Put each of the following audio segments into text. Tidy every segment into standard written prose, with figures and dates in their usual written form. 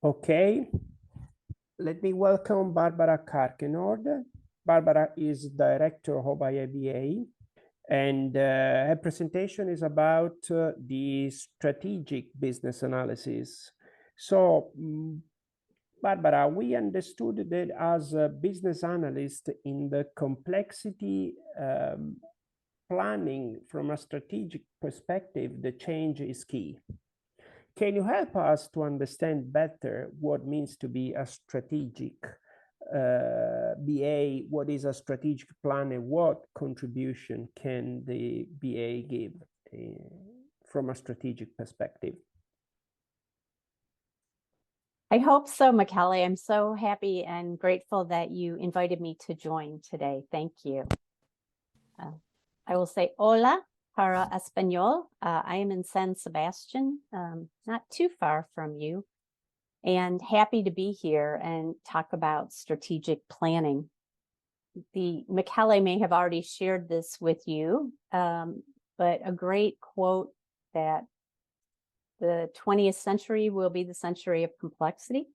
Okay, let me welcome Barbara Carkenord. Barbara is Director of IABA, and her presentation is about the strategic business analysis. So, Barbara, we understood that as a business analyst in the complexity planning from a strategic perspective, the change is key. Can you help us to understand better what means to be a strategic BA? What is a strategic plan and what contribution can the BA give from a strategic perspective? I hope so, Michele. I'm so happy and grateful that you invited me to join today. Thank you. I will say hola para Espanol. I am in San Sebastian, not too far from you, and happy to be here and talk about strategic planning. Michele may have already shared this with you, but a great quote that the 20th century will be the century of complexity.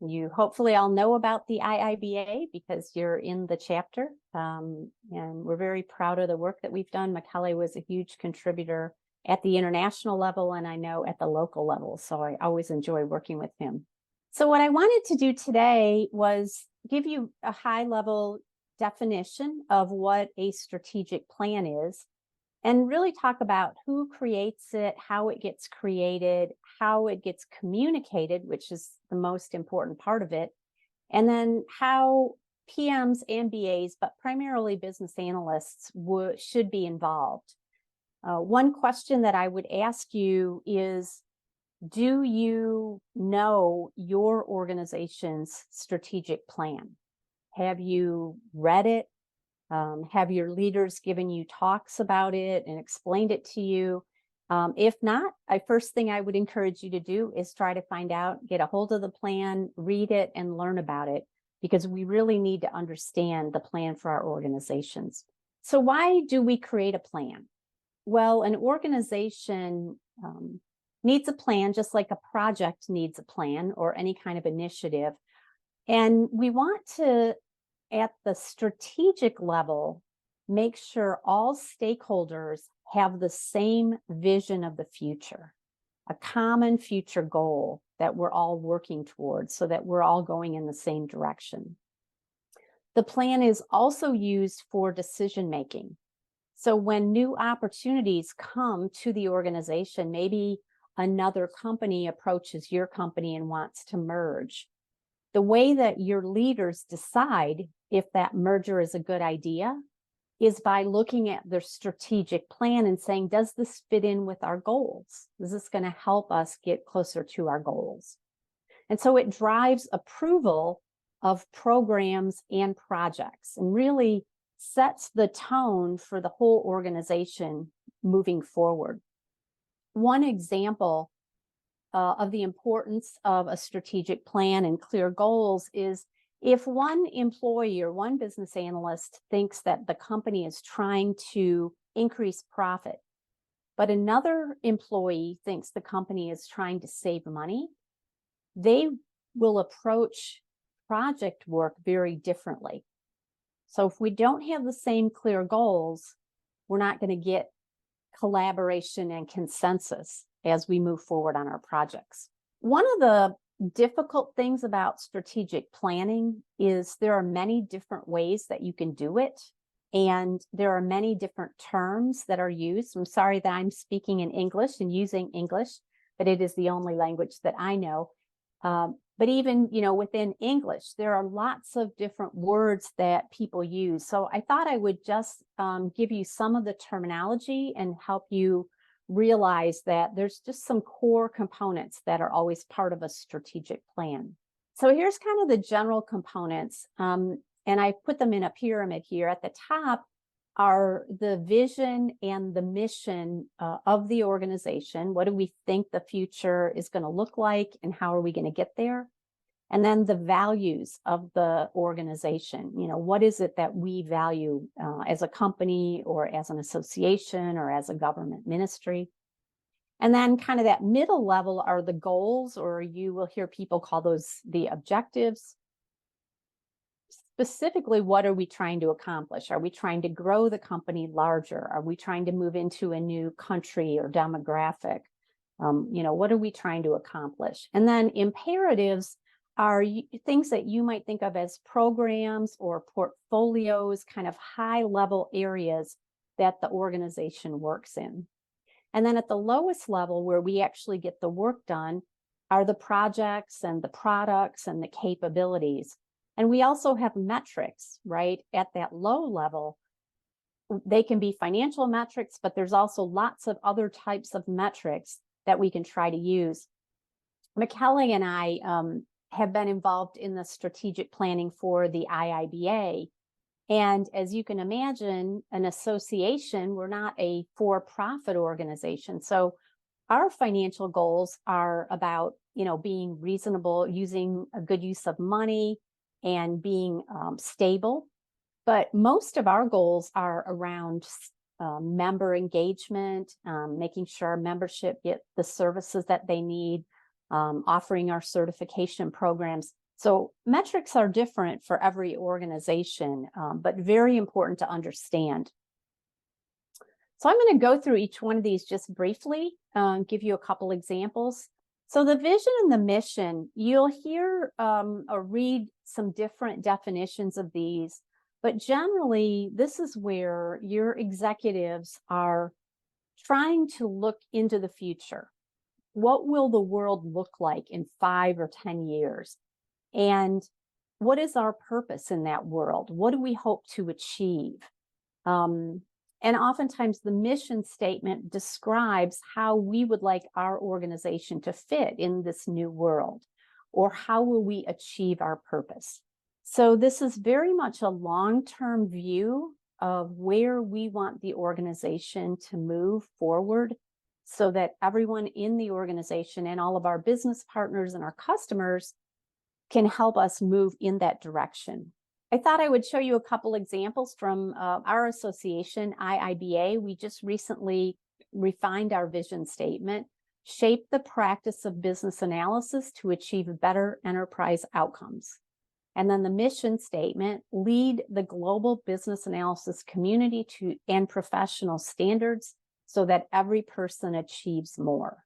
You hopefully all know about the IIBA because you're in the chapter, and we're very proud of the work that we've done. Michele was a huge contributor at the international level, and I know at the local level, so I always enjoy working with him. So what I wanted to do today was give you a high-level definition of what a strategic plan is, and really talk about who creates it, how it gets created, how it gets communicated, which is the most important part of it, and then how PMs and BAs, but primarily business analysts, should be involved. One question that I would ask you is, do you know your organization's strategic plan? Have you read it? Have your leaders given you talks about it and explained it to you? If not, first thing I would encourage you to do is try to find out, get a hold of the plan, read it, and learn about it, because we really need to understand the plan for our organizations. So why do we create a plan? Well, an organization needs a plan, just like a project needs a plan or any kind of initiative. And we want to, at the strategic level, make sure all stakeholders have the same vision of the future, a common future goal that we're all working towards so that we're all going in the same direction. The plan is also used for decision making. So when new opportunities come to the organization, maybe another company approaches your company and wants to merge, the way that your leaders decide if that merger is a good idea is by looking at their strategic plan and saying, does this fit in with our goals? Is this going to help us get closer to our goals? And so it drives approval of programs and projects and really sets the tone for the whole organization moving forward. One example of the importance of a strategic plan and clear goals is if one employee or one business analyst thinks that the company is trying to increase profit, but another employee thinks the company is trying to save money, they will approach project work very differently. So if we don't have the same clear goals, we're not going to get collaboration and consensus as we move forward on our projects. One of the difficult things about strategic planning is there are many different ways that you can do it, and there are many different terms that are used. I'm sorry that I'm speaking in English and using English, but it is the only language that I know. But even, within English, there are lots of different words that people use. So I thought I would just give you some of the terminology and help you realize that there's just some core components that are always part of a strategic plan. So here's kind of the general components, and I put them in a pyramid here. At the top are the vision and the mission of the organization. What do we think the future is going to look like, and how are we going to get there? And then the values of the organization. What is it that we value as a company or as an association or as a government ministry? And then kind of that middle level are the goals, or you will hear people call those the objectives. Specifically, what are we trying to accomplish? Are we trying to grow the company larger? Are we trying to move into a new country or demographic? What are we trying to accomplish? And then imperatives are things that you might think of as programs or portfolios, kind of high level areas that the organization works in. And then at the lowest level, where we actually get the work done, are the projects and the products and the capabilities. And we also have metrics, right? At that low level, they can be financial metrics, but there's also lots of other types of metrics that we can try to use. Macaulay and I have been involved in the strategic planning for the IIBA. And as you can imagine, an association, we're not a for-profit organization. So our financial goals are about, being reasonable, using a good use of money, and being stable. But most of our goals are around member engagement, making sure our membership get the services that they need, offering our certification programs. So metrics are different for every organization, but very important to understand. So I'm going to go through each one of these just briefly, give you a couple examples. So the vision and the mission, you'll hear or read some different definitions of these, but generally this is where your executives are trying to look into the future. What will the world look like in 5 or 10 years? And what is our purpose in that world? What do we hope to achieve? And oftentimes the mission statement describes how we would like our organization to fit in this new world, or how will we achieve our purpose. So this is very much a long-term view of where we want the organization to move forward, so that everyone in the organization and all of our business partners and our customers can help us move in that direction. I thought I would show you a couple examples from our association, IIBA. We just recently refined our vision statement, shape the practice of business analysis to achieve better enterprise outcomes. And then the mission statement, lead the global business analysis community to and professional standards so that every person achieves more.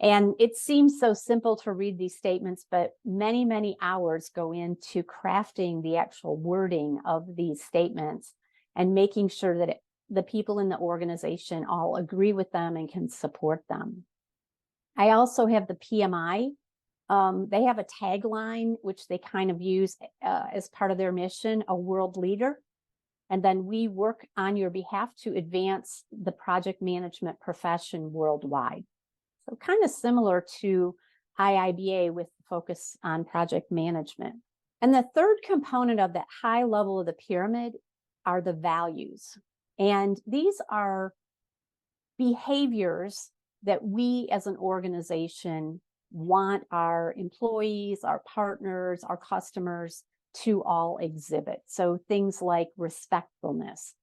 And it seems so simple to read these statements, but many, many hours go into crafting the actual wording of these statements and making sure that the people in the organization all agree with them and can support them. I also have the PMI. They have a tagline, which they kind of use as part of their mission, a world leader. And then we work on your behalf to advance the project management profession worldwide. So kind of similar to IIBA with focus on project management. And the third component of that high level of the pyramid are the values. And these are behaviors that we as an organization want our employees, our partners, our customers to all exhibit. So things like respectfulness,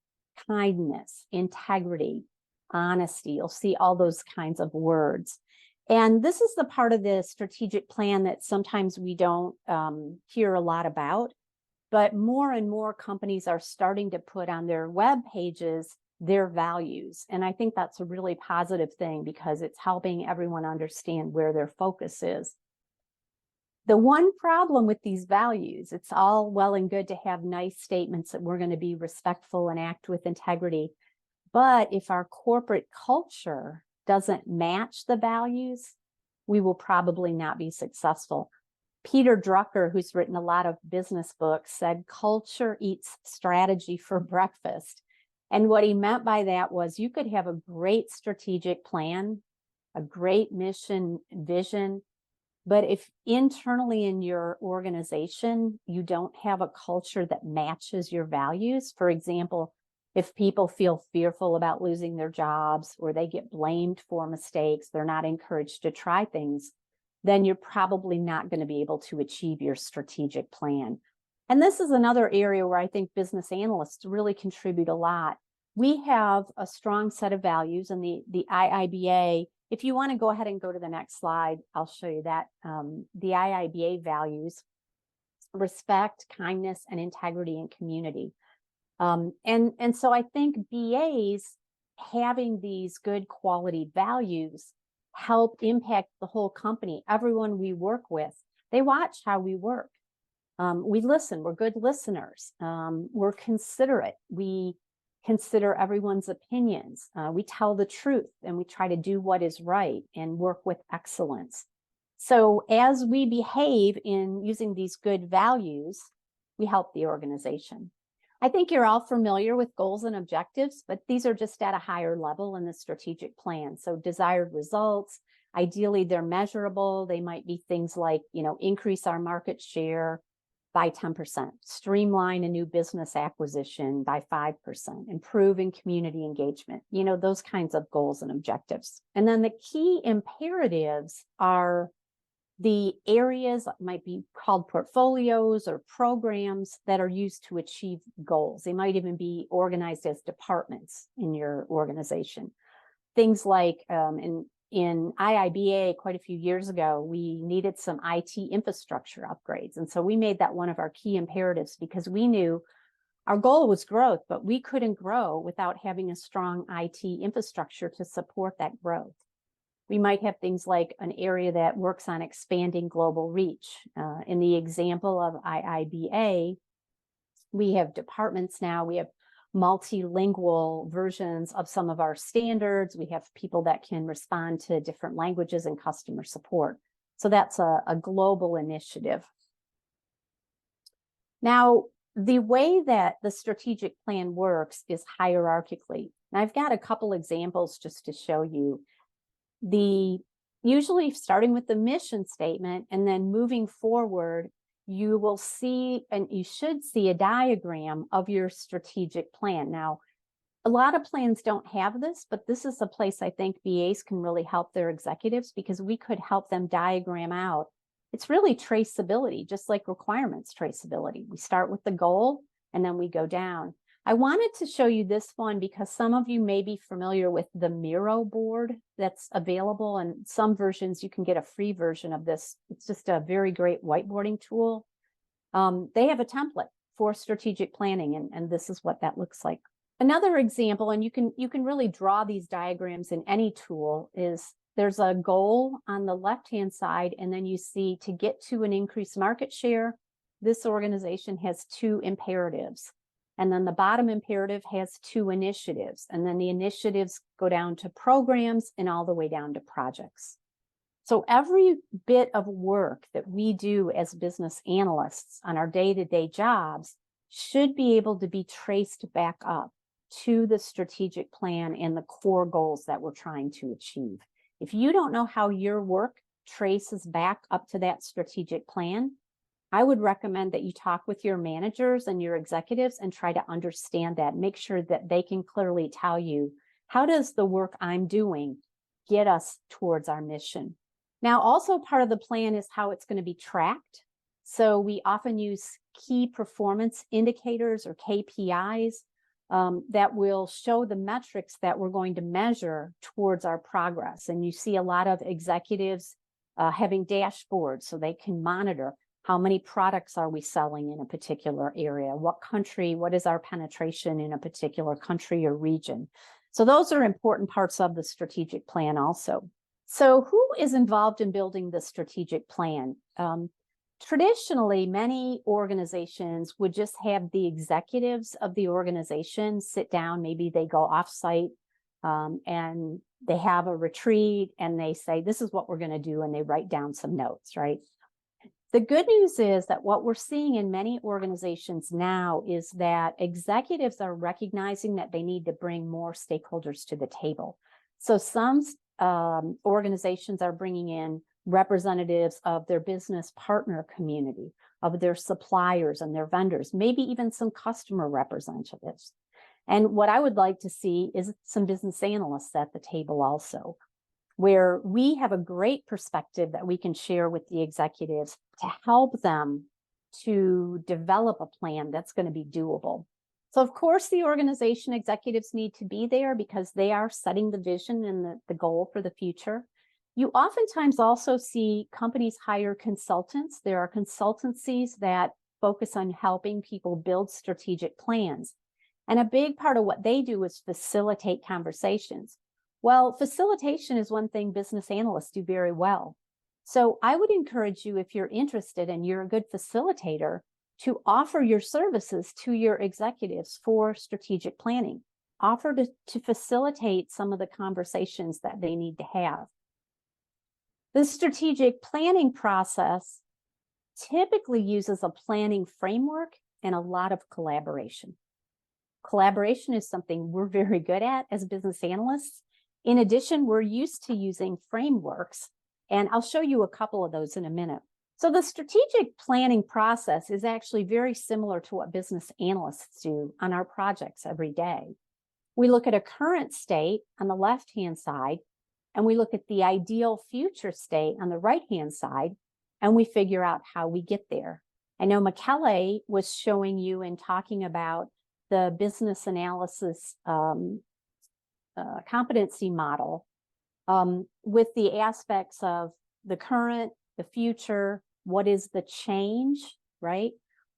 kindness, integrity, honesty. You'll see all those kinds of words. And this is the part of the strategic plan that sometimes we don't hear a lot about, but more and more companies are starting to put on their web pages their values. And I think that's a really positive thing because it's helping everyone understand where their focus is. The one problem with these values, it's all well and good to have nice statements that we're going to be respectful and act with integrity. But if our corporate culture doesn't match the values, we will probably not be successful. Peter Drucker, who's written a lot of business books, said culture eats strategy for breakfast. And what he meant by that was you could have a great strategic plan, a great mission, vision, but if internally in your organization, you don't have a culture that matches your values, for example, if people feel fearful about losing their jobs or they get blamed for mistakes, they're not encouraged to try things, then you're probably not going to be able to achieve your strategic plan. And this is another area where I think business analysts really contribute a lot. We have a strong set of values, and the IIBA if you want to go ahead and go to the next slide, I'll show you that. The IIBA values: respect, kindness, and integrity and community. And so I think BAs having these good quality values help impact the whole company. Everyone we work with, they watch how we work. We listen, we're good listeners. We're considerate. We consider everyone's opinions. We tell the truth, and we try to do what is right and work with excellence. So as we behave in using these good values, we help the organization. I think you're all familiar with goals and objectives, but these are just at a higher level in the strategic plan. So desired results, ideally they're measurable. They might be things like, increase our market share by 10%, streamline a new business acquisition by 5%, improve in community engagement, those kinds of goals and objectives. And then the key imperatives are the areas that might be called portfolios or programs that are used to achieve goals. They might even be organized as departments in your organization. Things like in IIBA quite a few years ago, we needed some IT infrastructure upgrades. And so we made that one of our key imperatives because we knew our goal was growth, but we couldn't grow without having a strong IT infrastructure to support that growth. We might have things like an area that works on expanding global reach. In the example of IIBA, we have departments now, we have multilingual versions of some of our standards. We have people that can respond to different languages and customer support. So that's a global initiative. Now, the way that the strategic plan works is hierarchically. And I've got a couple examples just to show you. Usually starting with the mission statement and then moving forward, you will see, and you should see, a diagram of your strategic plan. Now, a lot of plans don't have this, but this is a place I think BAs can really help their executives because we could help them diagram out. It's really traceability, just like requirements traceability. We start with the goal and then we go down. I wanted to show you this one because some of you may be familiar with the Miro board that's available, and some versions you can get a free version of this. It's just a very great whiteboarding tool. They have a template for strategic planning, and this is what that looks like. Another example, and you can really draw these diagrams in any tool, is there's a goal on the left-hand side, and then you see to get to an increased market share, this organization has 2 imperatives. And then the bottom imperative has 2 initiatives. And then the initiatives go down to programs and all the way down to projects. So every bit of work that we do as business analysts on our day-to-day jobs should be able to be traced back up to the strategic plan and the core goals that we're trying to achieve. If you don't know how your work traces back up to that strategic plan, I would recommend that you talk with your managers and your executives and try to understand that. Make sure that they can clearly tell you, how does the work I'm doing get us towards our mission? Now, also part of the plan is how it's going to be tracked. So we often use key performance indicators or KPIs that will show the metrics that we're going to measure towards our progress. And you see a lot of executives having dashboards so they can monitor how many products are we selling in a particular area, what country, what is our penetration in a particular country or region. So those are important parts of the strategic plan also. So who is involved in building the strategic plan? Traditionally, many organizations would just have the executives of the organization sit down. Maybe they go offsite and they have a retreat and they say, this is what we're going to do. And they write down some notes, right? The good news is that what we're seeing in many organizations now is that executives are recognizing that they need to bring more stakeholders to the table. So some organizations are bringing in representatives of their business partner community, of their suppliers and their vendors, maybe even some customer representatives. And what I would like to see is some business analysts at the table also, where we have a great perspective that we can share with the executives to help them to develop a plan that's going to be doable. So of course, the organization executives need to be there because they are setting the vision and the goal for the future. You oftentimes also see companies hire consultants. There are consultancies that focus on helping people build strategic plans. And a big part of what they do is facilitate conversations. Well, facilitation is one thing business analysts do very well. So I would encourage you, if you're interested and you're a good facilitator, to offer your services to your executives for strategic planning. Offer to facilitate some of the conversations that they need to have. The strategic planning process typically uses a planning framework and a lot of collaboration. Collaboration is something we're very good at as business analysts. In addition, we're used to using frameworks, and I'll show you a couple of those in a minute. So the strategic planning process is actually very similar to what business analysts do on our projects every day. We look at a current state on the left-hand side, and we look at the ideal future state on the right-hand side, and we figure out how we get there. I know Michele was showing you and talking about the business analysis competency model with the aspects of the current, the future, what is the change, right?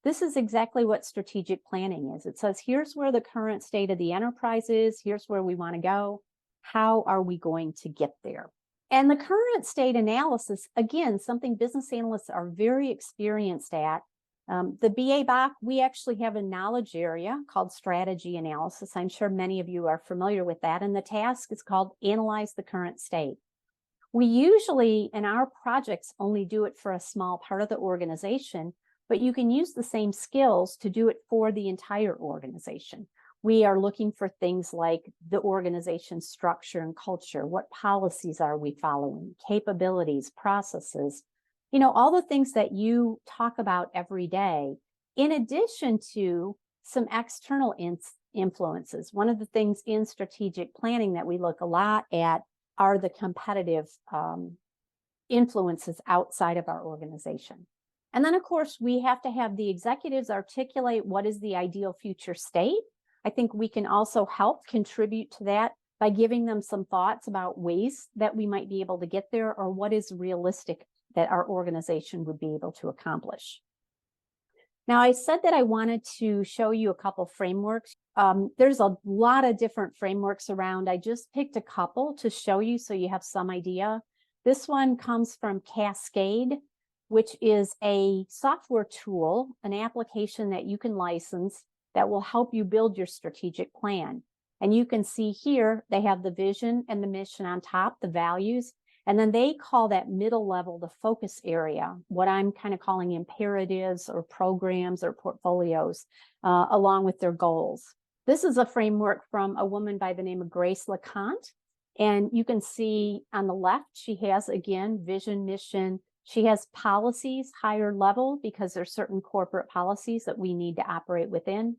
This is exactly what strategic planning is. It says, here's where the current state of the enterprise is, here's where we want to go, how are we going to get there? And the current state analysis, again, something business analysts are very experienced at. The BAWI2023, we actually have a knowledge area called strategy analysis. I'm sure many of you are familiar with that. And the task is called analyze the current state. We usually, in our projects, only do it for a small part of the organization, but you can use the same skills to do it for the entire organization. We are looking for things like the organization structure and culture. What policies are we following? Capabilities, processes, you know, all the things that you talk about every day, in addition to some external influences. One of the things in strategic planning that we look a lot at are the competitive influences outside of our organization. And then, of course, we have to have the executives articulate what is the ideal future state. I think we can also help contribute to that by giving them some thoughts about ways that we might be able to get there, or what is realistic that our organization would be able to accomplish. Now, I said that I wanted to show you a couple frameworks. There's a lot of different frameworks around. I just picked a couple to show you so you have some idea. This one comes from Cascade, which is a software tool, an application that you can license that will help you build your strategic plan. And you can see here, they have the vision and the mission on top, the values, and then they call that middle level the focus area, what I'm kind of calling imperatives or programs or portfolios, along with their goals. This is a framework from a woman by the name of Grace LeConte. And you can see on the left, she has, again, vision, mission. She has policies, higher level, because there's certain corporate policies that we need to operate within.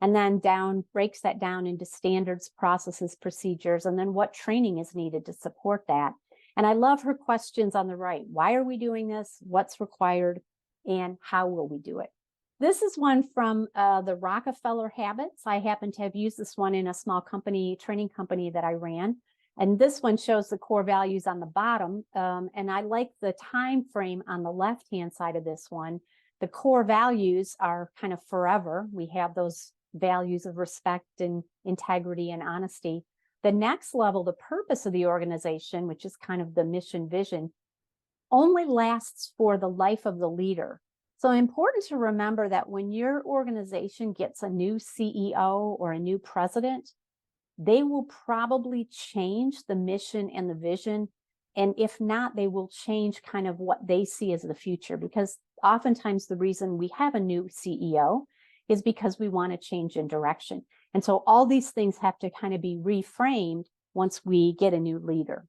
And then down, breaks that down into standards, processes, procedures, and then what training is needed to support that. And I love her questions on the right. Why are we doing this? What's required? And how will we do it? This is one from the Rockefeller Habits. I happen to have used this one in a small company, training company that I ran. And this one shows the core values on the bottom. And I like the time frame on the left-hand side of this one. The core values are kind of forever. We have those values of respect and integrity and honesty. The next level, the purpose of the organization, which is kind of the mission vision, only lasts for the life of the leader. So important to remember that when your organization gets a new CEO or a new president, they will probably change the mission and the vision. And if not, they will change kind of what they see as the future, because oftentimes the reason we have a new CEO is because we want to change in direction. And so all these things have to kind of be reframed once we get a new leader.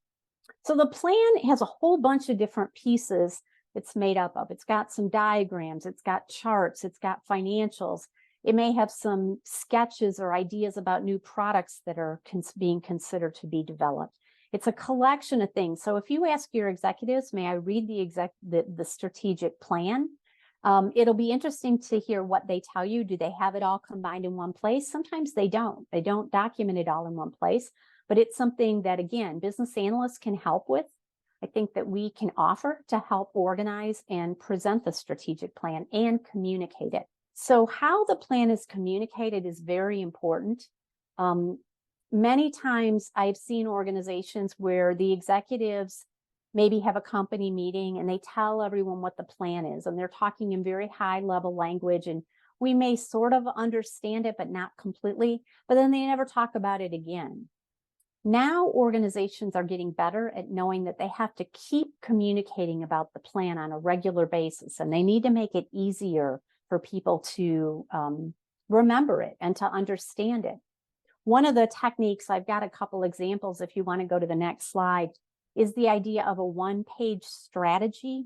So the plan has a whole bunch of different pieces it's made up of. It's got some diagrams, it's got charts, it's got financials. It may have some sketches or ideas about new products that are being considered to be developed. It's a collection of things. So if you ask your executives, may I read the strategic plan? It'll be interesting to hear what they tell you. Do they have it all combined in one place? Sometimes they don't. They don't document it all in one place, but it's something that, again, business analysts can help with. I think that we can offer to help organize and present the strategic plan and communicate it. So how the plan is communicated is very important. Many times I've seen organizations where the executives maybe have a company meeting and they tell everyone what the plan is, and they're talking in very high level language, and we may sort of understand it, but not completely, but then they never talk about it again. Now organizations are getting better at knowing that they have to keep communicating about the plan on a regular basis, and they need to make it easier for people to remember it and to understand it. One of the techniques, I've got a couple examples if you want to go to the next slide, is the idea of a one-page strategy.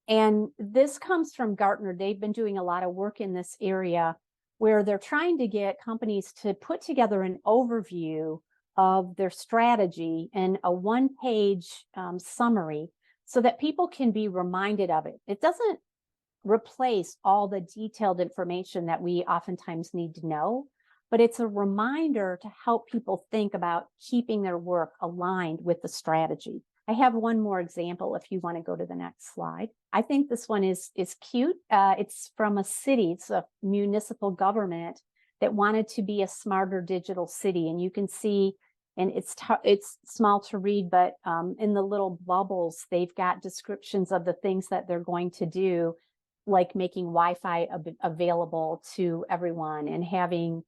And this comes from Gartner. They've been doing a lot of work in this area where they're trying to get companies to put together an overview of their strategy in a one-page summary so that people can be reminded of it. It doesn't replace all the detailed information that we oftentimes need to know, but it's a reminder to help people think about keeping their work aligned with the strategy. I have one more example if you want to go to the next slide. I think this one is cute. It's from a city, it's a municipal government that wanted to be a smarter digital city. And you can see, and it's small to read, but in the little bubbles, they've got descriptions of the things that they're going to do, like making Wi-Fi available to everyone and having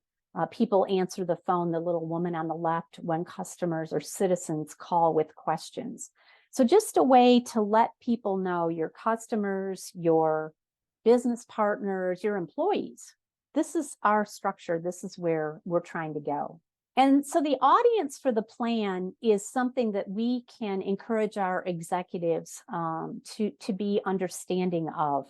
people answer the phone, the little woman on the left, when customers or citizens call with questions. So just a way to let people know, your customers, your business partners, your employees, this is our structure. This is where we're trying to go. And so the audience for the plan is something that we can encourage our executives to be understanding of.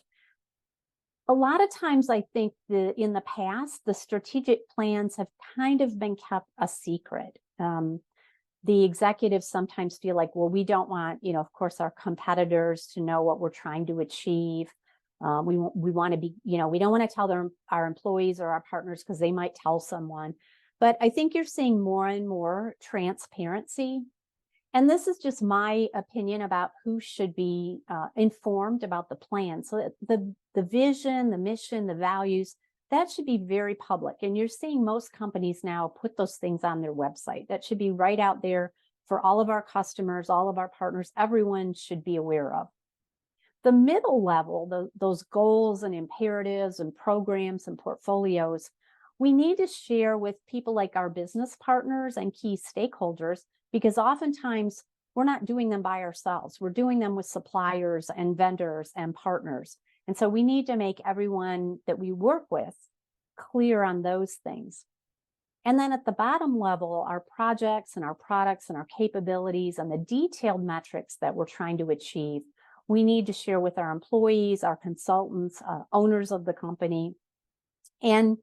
A lot of times I think that in the past, the strategic plans have kind of been kept a secret. The executives sometimes feel like, well, we don't want, of course, our competitors to know what we're trying to achieve. We want to be, we don't want to tell our employees or our partners because they might tell someone. But I think you're seeing more and more transparency. And this is just my opinion about who should be informed about the plan. So the vision, the mission, the values, that should be very public. And you're seeing most companies now put those things on their website. That should be right out there for all of our customers, all of our partners. Everyone should be aware of. The middle level, those goals and imperatives and programs and portfolios, we need to share with people like our business partners and key stakeholders, because oftentimes we're not doing them by ourselves. We're doing them with suppliers and vendors and partners. And so we need to make everyone that we work with clear on those things. And then at the bottom level, our projects and our products and our capabilities and the detailed metrics that we're trying to achieve, we need to share with our employees, our consultants, owners of the company. And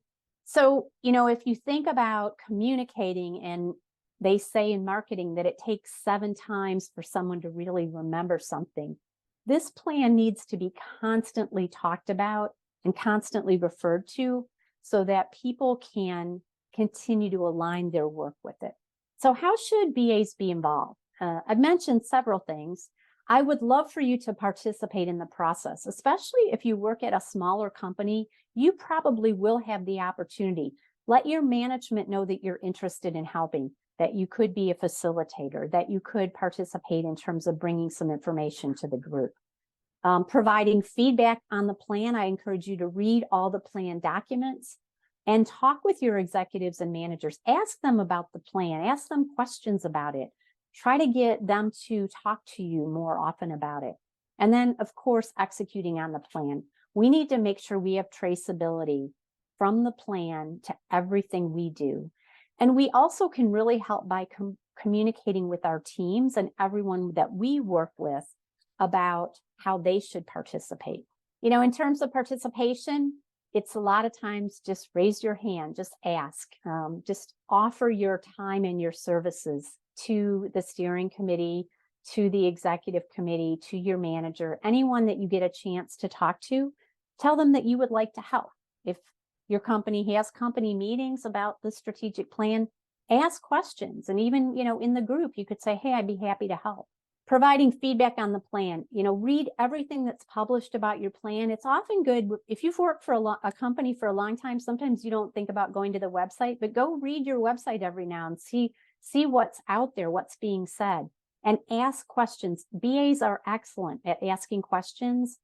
so, if you think about communicating, and they say in marketing that it takes 7 times for someone to really remember something, this plan needs to be constantly talked about and constantly referred to so that people can continue to align their work with it. So how should BAs be involved? I've mentioned several things. I would love for you to participate in the process, especially if you work at a smaller company. You probably will have the opportunity. Let your management know that you're interested in helping, that you could be a facilitator, that you could participate in terms of bringing some information to the group. Providing feedback on the plan, I encourage you to read all the plan documents and talk with your executives and managers. Ask them about the plan, ask them questions about it. Try to get them to talk to you more often about it. And then, of course, executing on the plan. We need to make sure we have traceability from the plan to everything we do. And we also can really help by communicating with our teams and everyone that we work with about how they should participate. In terms of participation, it's a lot of times just raise your hand, just ask, just offer your time and your services to the steering committee, to the executive committee, to your manager, anyone that you get a chance to talk to. Tell them that you would like to help. If your company has company meetings about the strategic plan, ask questions. And even, in the group, you could say, hey, I'd be happy to help. Providing feedback on the plan, read everything that's published about your plan. It's often good if you've worked for a company for a long time. Sometimes you don't think about going to the website, but go read your website every now and see what's out there, what's being said, and ask questions. BAs are excellent at asking questions.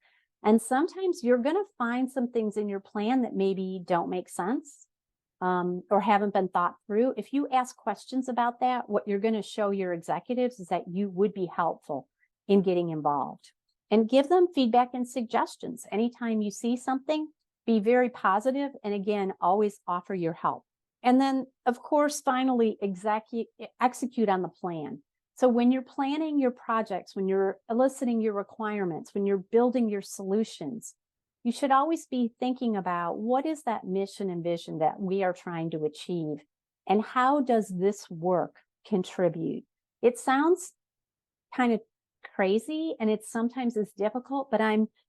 And sometimes you're going to find some things in your plan that maybe don't make sense or haven't been thought through. If you ask questions about that, what you're going to show your executives is that you would be helpful in getting involved. And give them feedback and suggestions. Anytime you see something, be very positive, and again, always offer your help. And then, of course, finally, execute on the plan. So when you're planning your projects, when you're eliciting your requirements, when you're building your solutions, you should always be thinking about what is that mission and vision that we are trying to achieve, and how does this work contribute? It sounds kind of crazy, and it sometimes is difficult, but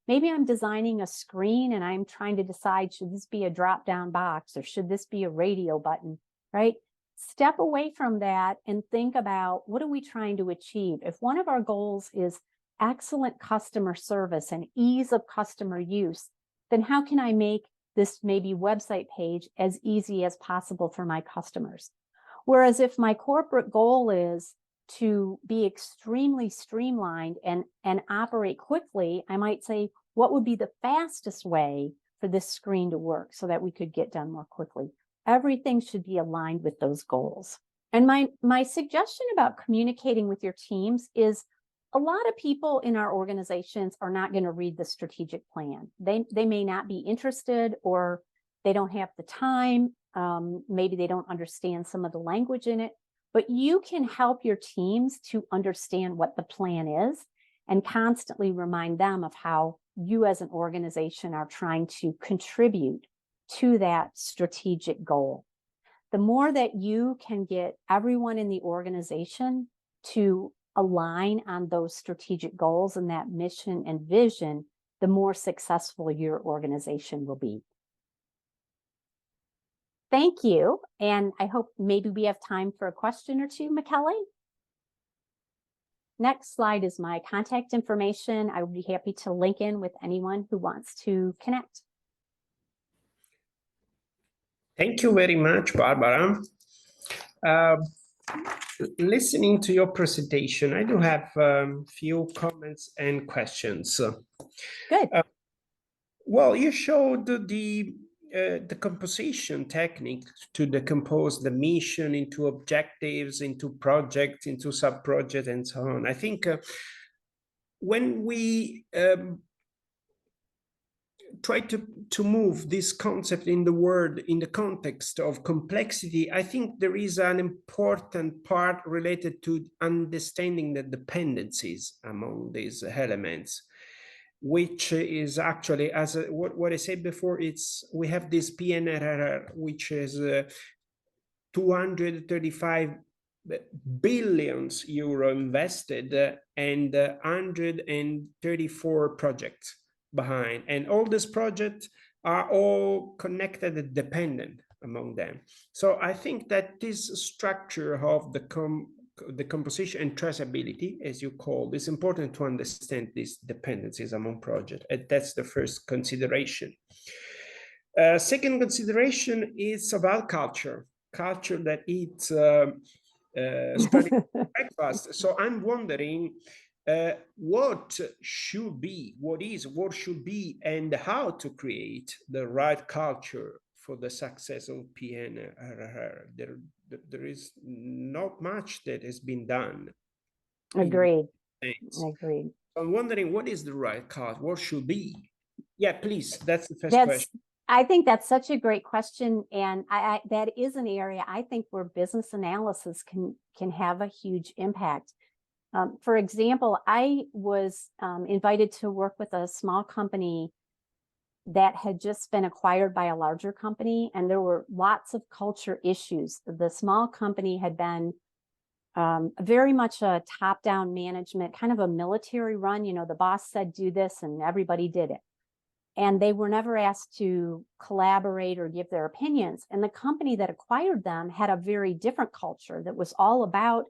maybe I'm designing a screen and I'm trying to decide, should this be a drop-down box or should this be a radio button, right? Step away from that and think about, what are we trying to achieve? If one of our goals is excellent customer service and ease of customer use, then how can I make this maybe website page as easy as possible for my customers? Whereas if my corporate goal is to be extremely streamlined and operate quickly, I might say, what would be the fastest way for this screen to work so that we could get done more quickly? Everything should be aligned with those goals. And my suggestion about communicating with your teams is, a lot of people in our organizations are not going to read the strategic plan. They may not be interested, or they don't have the time. Maybe they don't understand some of the language in it. But you can help your teams to understand what the plan is and constantly remind them of how you as an organization are trying to contribute to that strategic goal. The more that you can get everyone in the organization to align on those strategic goals and that mission and vision, the more successful your organization will be. Thank you. And I hope maybe we have time for a question or two, Michele. Next slide is my contact information. I would be happy to link in with anyone who wants to connect. Thank you very much, Barbara. Listening to your presentation, I do have a few comments and questions. Good. Well, you showed the composition technique to decompose the mission into objectives, into projects, into sub-projects, and so on. I think when we try to move this concept in the context of complexity, I think there is an important part related to understanding the dependencies among these elements, which is actually, as what I said before, we have this PNRR, which is 235 billion euro invested and 134 projects behind, and all these projects are all connected and dependent among them. So I think that this structure of the composition and traceability, as you call, is important to understand these dependencies among projects, and that's the first consideration. Second consideration is about culture that eats breakfast. So I'm wondering what should be, and how to create the right culture for the success of PNRR. There is not much that has been done. Agreed. Agreed. I'm wondering, what is the right culture? What should be? Yeah, please. That's the first question. I think that's such a great question, and that is an area I think where business analysis can have a huge impact. For example, I was invited to work with a small company that had just been acquired by a larger company, and there were lots of culture issues. The small company had been very much a top-down management, kind of a military run. You know, the boss said do this and everybody did it. and they were never asked to collaborate or give their opinions. And the company that acquired them had a very different culture that was all about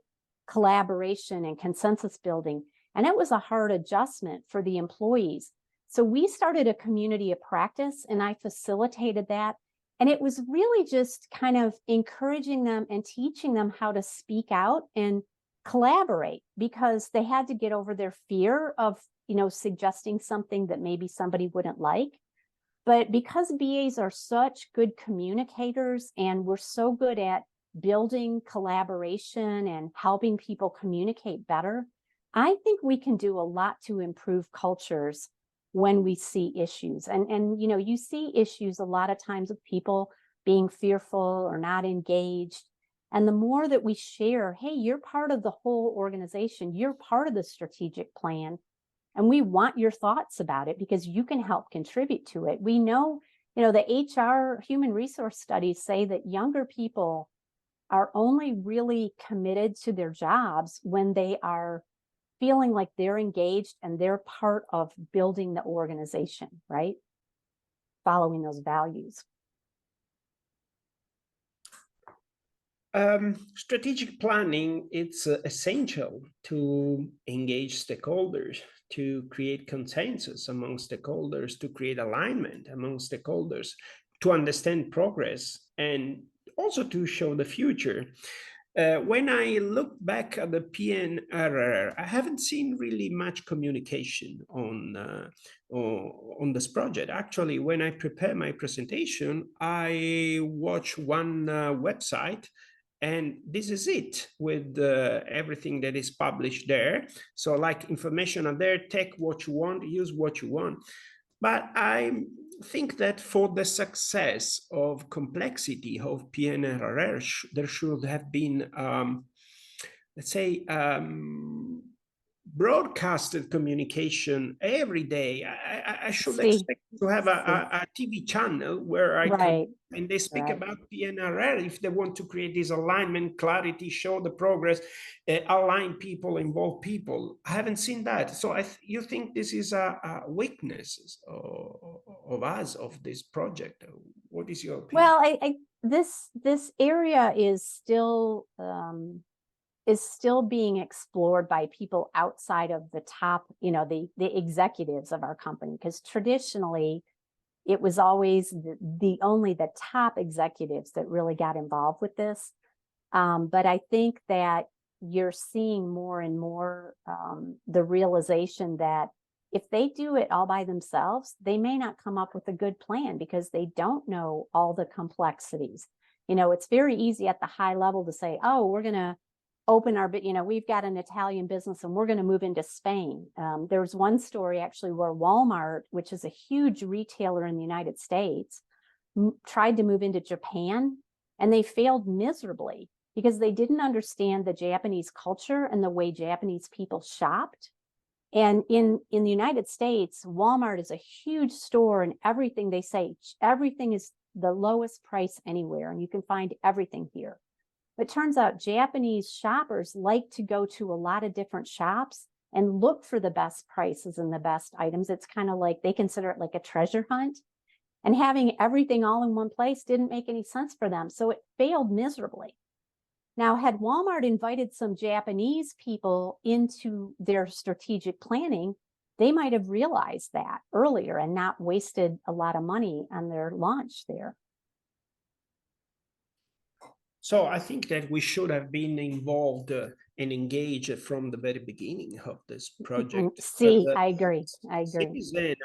collaboration and consensus building. And it was a hard adjustment for the employees. So we started a community of practice, and I facilitated that. And it was really just kind of encouraging them and teaching them how to speak out and collaborate, because they had to get over their fear of, suggesting something that maybe somebody wouldn't like. But because BAs are such good communicators and we're so good at building collaboration and helping people communicate better, I think we can do a lot to improve cultures when we see issues. And you see issues a lot of times with people being fearful or not engaged. And the more that we share, hey, you're part of the whole organization, you're part of the strategic plan, and we want your thoughts about it because you can help contribute to it. We know, the HR human resource studies say that younger people are only really committed to their jobs when they are feeling like they're engaged and they're part of building the organization, right? Following those values. Strategic planning, it's essential to engage stakeholders, to create consensus among stakeholders, to create alignment among stakeholders, to understand progress, and also to show the future. When I look back at the PNRR, I haven't seen really much communication on this project. Actually, when I prepare my presentation, I watch one website, and this is it with everything that is published there. So like information are there, take what you want, use what you want. But I think that for the success of complexity of PNRR, there should have been, let's say, broadcasted communication every day. I should expect to have a TV channel where I can, and they speak about PNRR if they want to create this alignment, clarity, show the progress, align people, involve people. I haven't seen that. So you think this is a weakness of us, of this project? What is your opinion? Well, this area is still being explored by people outside of the top, the executives of our company, because traditionally it was always only the top executives that really got involved with this. But I think that you're seeing more and more the realization that if they do it all by themselves, they may not come up with a good plan because they don't know all the complexities. It's very easy at the high level to say, oh, we're going to open our, we've got an Italian business and we're going to move into Spain. There was one story actually where Walmart, which is a huge retailer in the United States, tried to move into Japan, and they failed miserably because they didn't understand the Japanese culture and the way Japanese people shopped. And in the United States, Walmart is a huge store, and everything they say, everything is the lowest price anywhere, and you can find everything here. But it turns out Japanese shoppers like to go to a lot of different shops and look for the best prices and the best items. It's kind of like they consider it like a treasure hunt. And having everything all in one place didn't make any sense for them. So it failed miserably. Now, had Walmart invited some Japanese people into their strategic planning, they might have realized that earlier and not wasted a lot of money on their launch there. So I think that we should have been involved and engaged from the very beginning of this project. I agree. Citizen,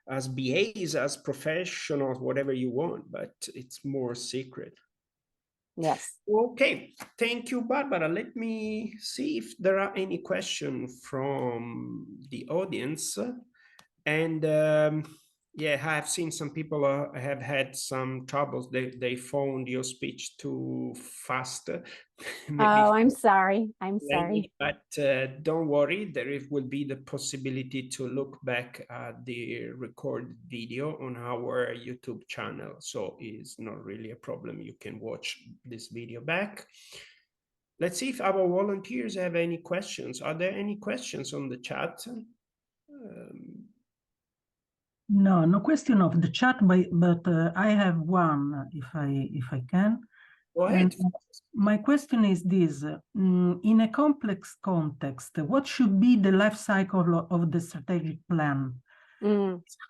as BAs, as professionals, whatever you want, but it's more secret. Yes. Okay, thank you, Barbara. Let me see if there are any questions from the audience. And yeah, I've seen some people have had some troubles. They found your speech too fast. Oh, I'm sorry. I'm sorry. But don't worry, there will be the possibility to look back at the recorded video on our YouTube channel. So it's not really a problem. You can watch this video back. Let's see if our volunteers have any questions. Are there any questions on the chat? No, no question of the chat, but I have one, if I can. Go ahead. And my question is this: in a complex context, what should be the life cycle of the strategic plan?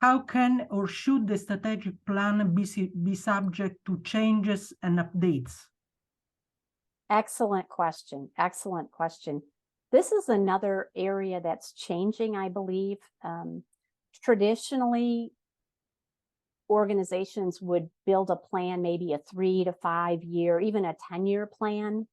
How can or should the strategic plan be subject to changes and updates? Excellent question. Excellent question. This is another area that's changing, I believe. Traditionally, organizations would build a plan, maybe a 3 to 5 year, even a 10-year plan.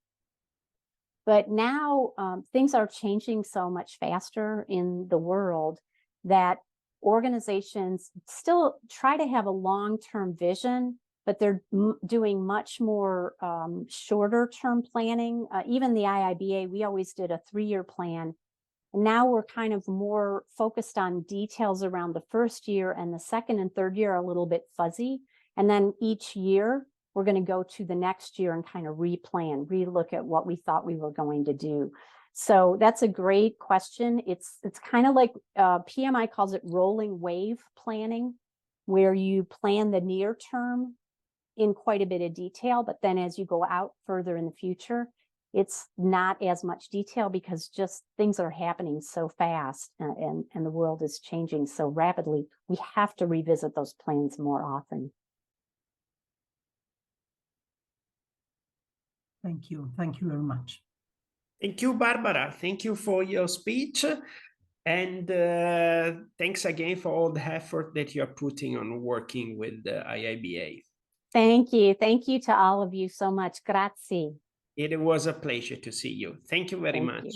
But now things are changing so much faster in the world that organizations still try to have a long-term vision, but they're doing much more shorter-term planning. Even the IIBA, we always did a 3-year plan. And now we're kind of more focused on details around the first year, and the second and third year are a little bit fuzzy. And then each year, we're going to go to the next year and kind of replan, relook at what we thought we were going to do. So that's a great question. It's kind of like PMI calls it rolling wave planning, where you plan the near term in quite a bit of detail, but then as you go out further in the future, it's not as much detail because just things are happening so fast and the world is changing so rapidly. We have to revisit those plans more often. Thank you. Thank you very much. Thank you, Barbara. Thank you for your speech. And thanks again for all the effort that you're putting on working with the IIBA. Thank you. Thank you to all of you so much. Grazie. It was a pleasure to see you. Thank you very much.